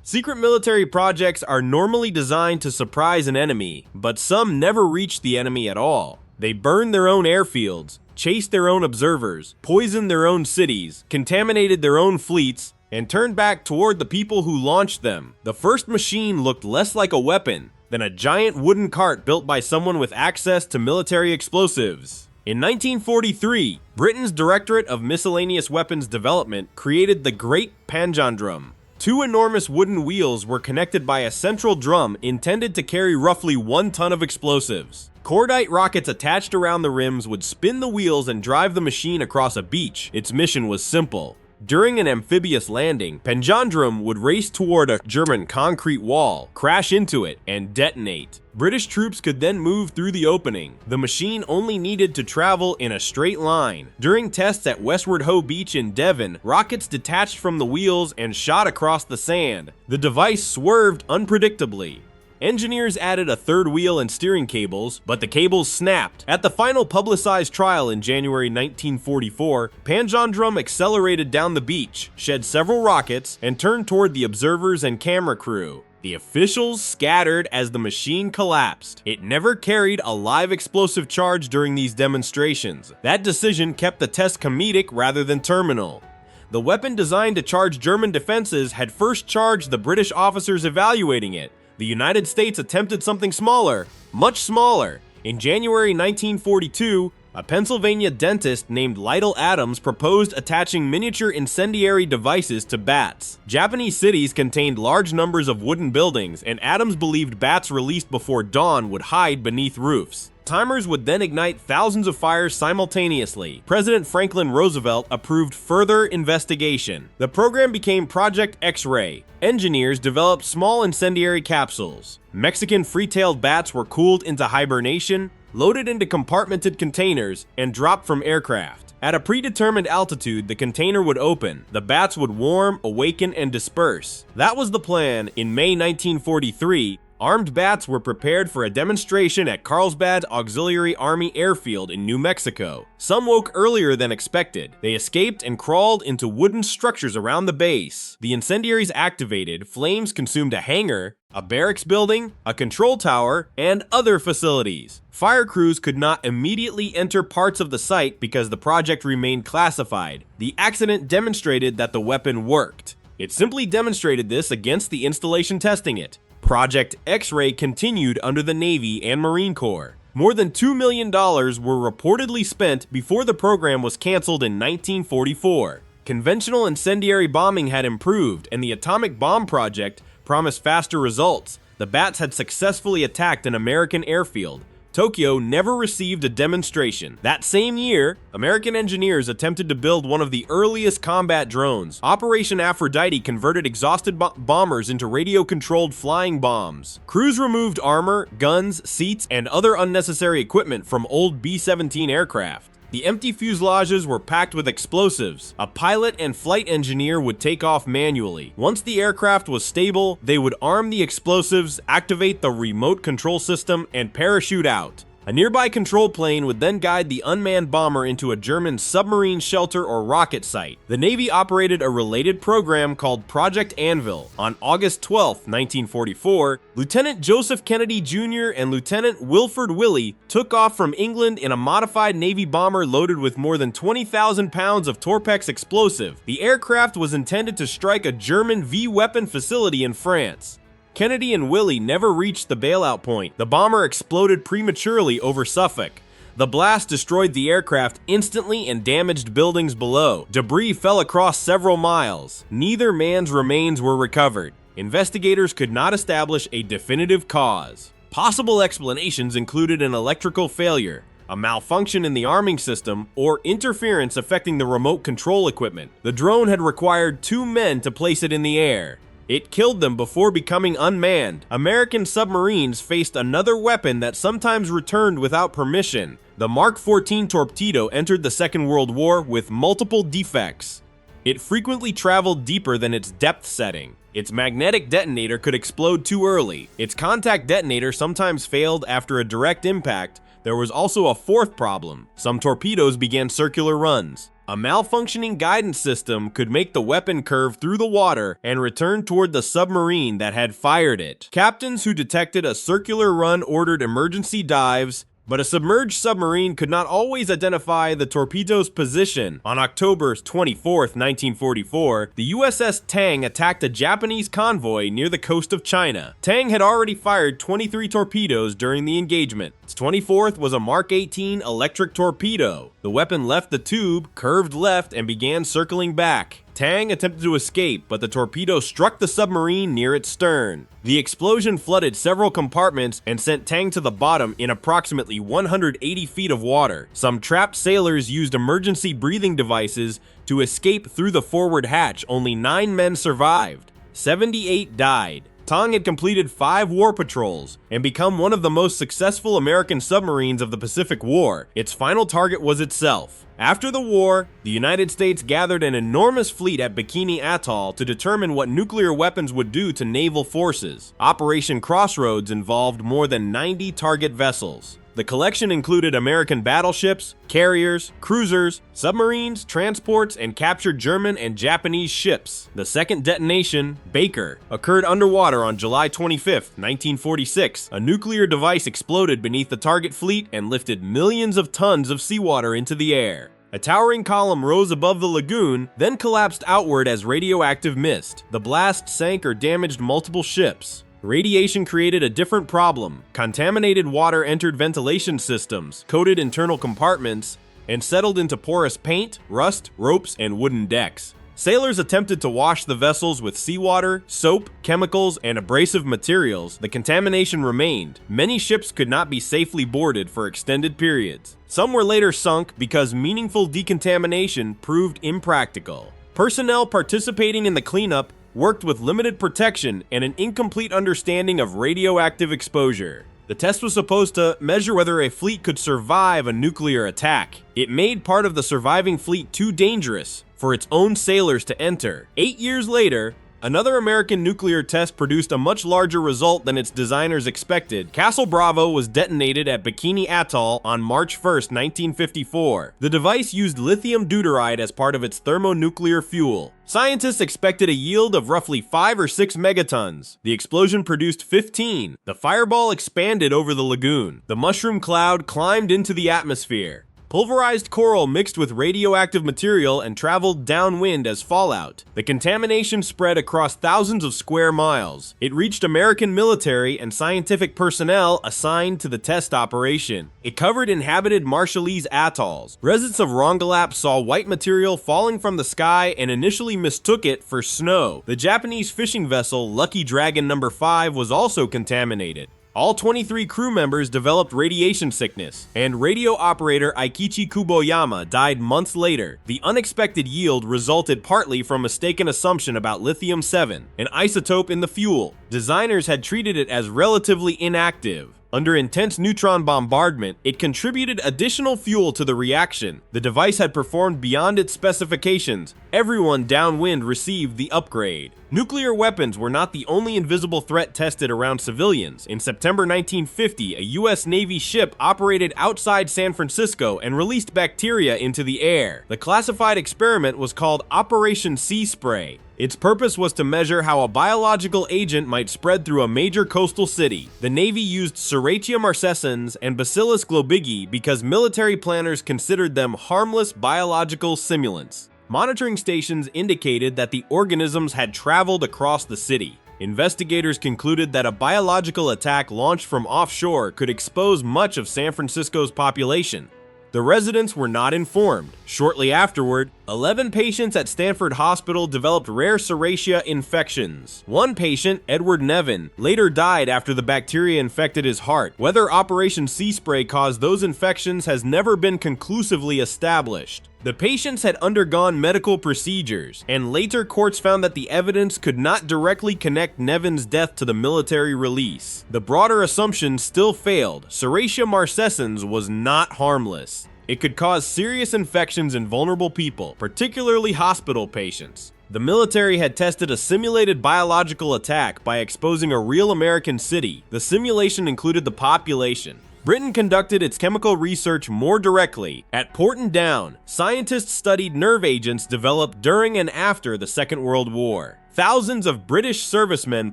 Secret military projects are normally designed to surprise an enemy, but some never reach the enemy at all. They burn their own airfields, chased their own observers, poisoned their own cities, contaminated their own fleets, and turned back toward the people who launched them. The first machine looked less like a weapon than a giant wooden cart built by someone with access to military explosives. In 1943, Britain's Directorate of Miscellaneous Weapons Development created the Great Panjandrum. Two enormous wooden wheels were connected by a central drum intended to carry roughly 1 ton of explosives. Cordite rockets attached around the rims would spin the wheels and drive the machine across a beach. Its mission was simple. During an amphibious landing, Panjandrum would race toward a German concrete wall, crash into it, and detonate. British troops could then move through the opening. The machine only needed to travel in a straight line. During tests at Westward Ho Beach in Devon, rockets detached from the wheels and shot across the sand. The device swerved unpredictably. Engineers added a third wheel and steering cables, but the cables snapped. At the final publicized trial in January 1944, Panjandrum accelerated down the beach, shed several rockets, and turned toward the observers and camera crew. The officials scattered as the machine collapsed. It never carried a live explosive charge during these demonstrations. That decision kept the test comedic rather than terminal. The weapon designed to charge German defenses had first charged the British officers evaluating it. The United States attempted something smaller, much smaller. In January 1942, a Pennsylvania dentist named Lytle Adams proposed attaching miniature incendiary devices to bats. Japanese cities contained large numbers of wooden buildings, and Adams believed bats released before dawn would hide beneath roofs. Timers would then ignite thousands of fires simultaneously. President Franklin Roosevelt approved further investigation. The program became Project X-Ray. Engineers developed small incendiary capsules. Mexican free-tailed bats were cooled into hibernation, loaded into compartmented containers, and dropped from aircraft. At a predetermined altitude, the container would open. The bats would warm, awaken, and disperse. That was the plan. In May 1943, armed bats were prepared for a demonstration at Carlsbad Auxiliary Army Airfield in New Mexico. Some woke earlier than expected. They escaped and crawled into wooden structures around the base. The incendiaries activated, flames consumed a hangar, a barracks building, a control tower, and other facilities. Fire crews could not immediately enter parts of the site because the project remained classified. The accident demonstrated that the weapon worked. It simply demonstrated this against the installation testing it. Project X-Ray continued under the Navy and Marine Corps. More than $2 million were reportedly spent before the program was canceled in 1944. Conventional incendiary bombing had improved, and the atomic bomb project promised faster results. The bats had successfully attacked an American airfield. Tokyo never received a demonstration. That same year, American engineers attempted to build one of the earliest combat drones. Operation Aphrodite converted exhausted bombers into radio-controlled flying bombs. Crews removed armor, guns, seats, and other unnecessary equipment from old B-17 aircraft. The empty fuselages were packed with explosives. A pilot and flight engineer would take off manually. Once the aircraft was stable, they would arm the explosives, activate the remote control system, and parachute out. A nearby control plane would then guide the unmanned bomber into a German submarine shelter or rocket site. The Navy operated a related program called Project Anvil. On August 12, 1944, Lieutenant Joseph Kennedy Jr. and Lieutenant Wilford Willey took off from England in a modified Navy bomber loaded with more than 20,000 pounds of Torpex explosive. The aircraft was intended to strike a German V-weapon facility in France. Kennedy and Willey never reached the bailout point. The bomber exploded prematurely over Suffolk. The blast destroyed the aircraft instantly and damaged buildings below. Debris fell across several miles. Neither man's remains were recovered. Investigators could not establish a definitive cause. Possible explanations included an electrical failure, a malfunction in the arming system, or interference affecting the remote control equipment. The drone had required 2 men to place it in the air. It killed them before becoming unmanned. American submarines faced another weapon that sometimes returned without permission. The Mark 14 Torpedo entered the Second World War with multiple defects. It frequently traveled deeper than its depth setting. Its magnetic detonator could explode too early. Its contact detonator sometimes failed after a direct impact. There was also a fourth problem. Some torpedoes began circular runs. A malfunctioning guidance system could make the weapon curve through the water and return toward the submarine that had fired it. Captains who detected a circular run ordered emergency dives, but a submerged submarine could not always identify the torpedo's position. On October 24, 1944, the USS Tang attacked a Japanese convoy near the coast of China. Tang had already fired 23 torpedoes during the engagement. Its 24th was a Mark 18 electric torpedo. The weapon left the tube, curved left, and began circling back. Tang attempted to escape, but the torpedo struck the submarine near its stern. The explosion flooded several compartments and sent Tang to the bottom in approximately 180 feet of water. Some trapped sailors used emergency breathing devices to escape through the forward hatch. Only 9 men survived. 78 died. Tang had completed 5 war patrols and become one of the most successful American submarines of the Pacific War. Its final target was itself. After the war, the United States gathered an enormous fleet at Bikini Atoll to determine what nuclear weapons would do to naval forces. Operation Crossroads involved more than 90 target vessels. The collection included American battleships, carriers, cruisers, submarines, transports, and captured German and Japanese ships. The second detonation, Baker, occurred underwater on July 25, 1946. A nuclear device exploded beneath the target fleet and lifted millions of tons of seawater into the air. A towering column rose above the lagoon, then collapsed outward as radioactive mist. The blast sank or damaged multiple ships. Radiation created a different problem. Contaminated water entered ventilation systems, coated internal compartments, and settled into porous paint, rust, ropes, and wooden decks. Sailors attempted to wash the vessels with seawater, soap, chemicals, and abrasive materials. The contamination remained. Many ships could not be safely boarded for extended periods. Some were later sunk because meaningful decontamination proved impractical. Personnel participating in the cleanup worked with limited protection and an incomplete understanding of radioactive exposure. The test was supposed to measure whether a fleet could survive a nuclear attack. It made part of the surviving fleet too dangerous for its own sailors to enter. 8 years later, another American nuclear test produced a much larger result than its designers expected. Castle Bravo was detonated at Bikini Atoll on March 1, 1954. The device used lithium deuteride as part of its thermonuclear fuel. Scientists expected a yield of roughly 5 or 6 megatons. The explosion produced 15. The fireball expanded over the lagoon. The mushroom cloud climbed into the atmosphere. Pulverized coral mixed with radioactive material and traveled downwind as fallout. The contamination spread across thousands of square miles. It reached American military and scientific personnel assigned to the test operation. It covered inhabited Marshallese atolls. Residents of Rongelap saw white material falling from the sky and initially mistook it for snow. The Japanese fishing vessel Lucky Dragon No. 5 was also contaminated. All 23 crew members developed radiation sickness, and radio operator Aikichi Kuboyama died months later. The unexpected yield resulted partly from mistaken assumption about lithium-7, an isotope in the fuel. Designers had treated it as relatively inactive. Under intense neutron bombardment, it contributed additional fuel to the reaction. The device had performed beyond its specifications. Everyone downwind received the upgrade. Nuclear weapons were not the only invisible threat tested around civilians. In September 1950, a U.S. Navy ship operated outside San Francisco and released bacteria into the air. The classified experiment was called Operation Sea Spray. Its purpose was to measure how a biological agent might spread through a major coastal city. The Navy used Serratia marcescens and Bacillus globigii because military planners considered them harmless biological simulants. Monitoring stations indicated that the organisms had traveled across the city. Investigators concluded that a biological attack launched from offshore could expose much of San Francisco's population. The residents were not informed. Shortly afterward, 11 patients at Stanford Hospital developed rare Serratia infections. One patient, Edward Nevin, later died after the bacteria infected his heart. Whether Operation Sea Spray caused those infections has never been conclusively established. The patients had undergone medical procedures, and later courts found that the evidence could not directly connect Nevin's death to the military release. The broader assumption still failed. Serratia marcescens was not harmless. It could cause serious infections in vulnerable people, particularly hospital patients. The military had tested a simulated biological attack by exposing a real American city. The simulation included the population, Britain conducted its chemical research more directly. At Porton Down, scientists studied nerve agents developed during and after the Second World War. Thousands of British servicemen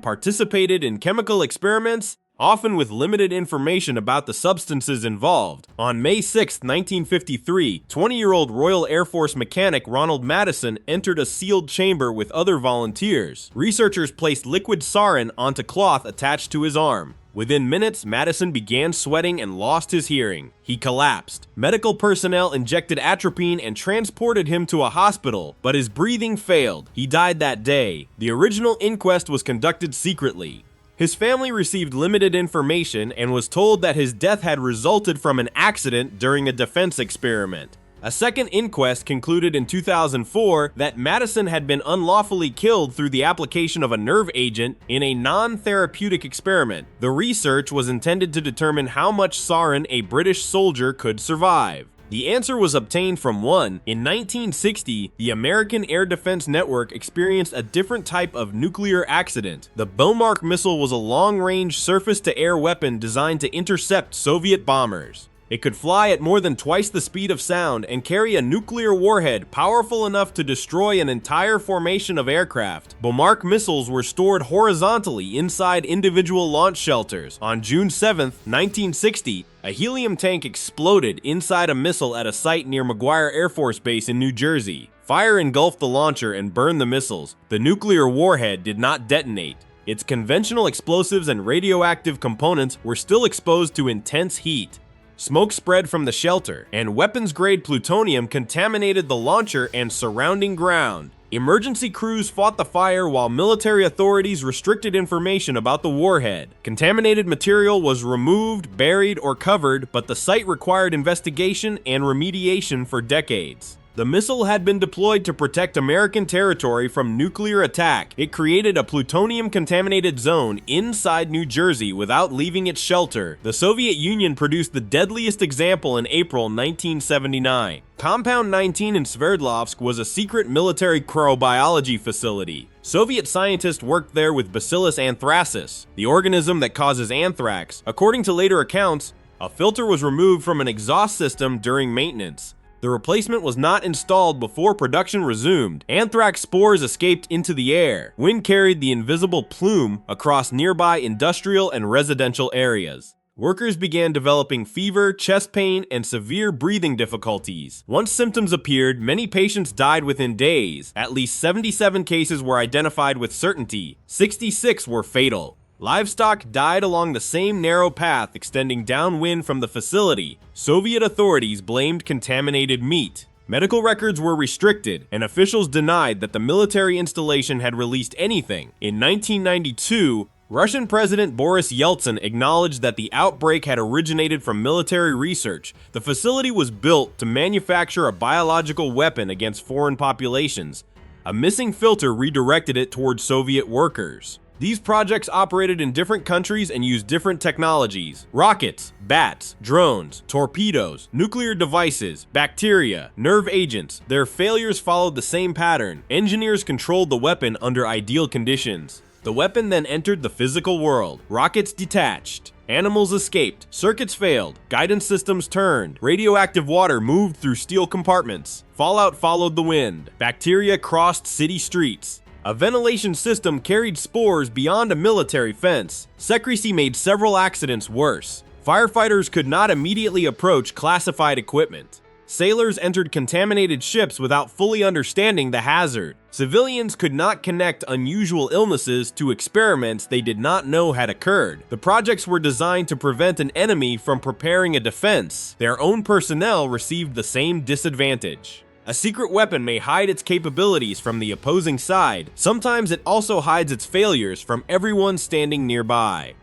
participated in chemical experiments, often with limited information about the substances involved. On May 6, 1953, 20-year-old Royal Air Force mechanic Ronald Madison entered a sealed chamber with other volunteers. Researchers placed liquid sarin onto cloth attached to his arm. Within minutes, Madison began sweating and lost his hearing. He collapsed. Medical personnel injected atropine and transported him to a hospital, but his breathing failed. He died that day. The original inquest was conducted secretly. His family received limited information and was told that his death had resulted from an accident during a defense experiment. A second inquest concluded in 2004 that Madison had been unlawfully killed through the application of a nerve agent in a non-therapeutic experiment. The research was intended to determine how much sarin a British soldier could survive. The answer was obtained from one. In 1960, the American Air Defense Network experienced a different type of nuclear accident. The Bomarc missile was a long-range surface-to-air weapon designed to intercept Soviet bombers. It could fly at more than twice the speed of sound and carry a nuclear warhead powerful enough to destroy an entire formation of aircraft. Bomarc missiles were stored horizontally inside individual launch shelters. On June 7, 1960, a helium tank exploded inside a missile at a site near McGuire Air Force Base in New Jersey. Fire engulfed the launcher and burned the missiles. The nuclear warhead did not detonate. Its conventional explosives and radioactive components were still exposed to intense heat. Smoke spread from the shelter, and weapons-grade plutonium contaminated the launcher and surrounding ground. Emergency crews fought the fire while military authorities restricted information about the warhead. Contaminated material was removed, buried, or covered, but the site required investigation and remediation for decades. The missile had been deployed to protect American territory from nuclear attack. It created a plutonium-contaminated zone inside New Jersey without leaving its shelter. The Soviet Union produced the deadliest example in April 1979. Compound 19 in Sverdlovsk was a secret military cryobiology facility. Soviet scientists worked there with Bacillus anthracis, the organism that causes anthrax. According to later accounts, a filter was removed from an exhaust system during maintenance. The replacement was not installed before production resumed. Anthrax spores escaped into the air. Wind carried the invisible plume across nearby industrial and residential areas. Workers began developing fever, chest pain, and severe breathing difficulties. Once symptoms appeared, many patients died within days. At least 77 cases were identified with certainty. 66 were fatal. Livestock died along the same narrow path extending downwind from the facility. Soviet authorities blamed contaminated meat. Medical records were restricted, and officials denied that the military installation had released anything. In 1992, Russian President Boris Yeltsin acknowledged that the outbreak had originated from military research. The facility was built to manufacture a biological weapon against foreign populations. A missing filter redirected it towards Soviet workers. These projects operated in different countries and used different technologies. Rockets, bats, drones, torpedoes, nuclear devices, bacteria, nerve agents. Their failures followed the same pattern. Engineers controlled the weapon under ideal conditions. The weapon then entered the physical world. Rockets detached. Animals escaped. Circuits failed. Guidance systems turned. Radioactive water moved through steel compartments. Fallout followed the wind. Bacteria crossed city streets. A ventilation system carried spores beyond a military fence. Secrecy made several accidents worse. Firefighters could not immediately approach classified equipment. Sailors entered contaminated ships without fully understanding the hazard. Civilians could not connect unusual illnesses to experiments they did not know had occurred. The projects were designed to prevent an enemy from preparing a defense. Their own personnel received the same disadvantage. A secret weapon may hide its capabilities from the opposing side. Sometimes it also hides its failures from everyone standing nearby.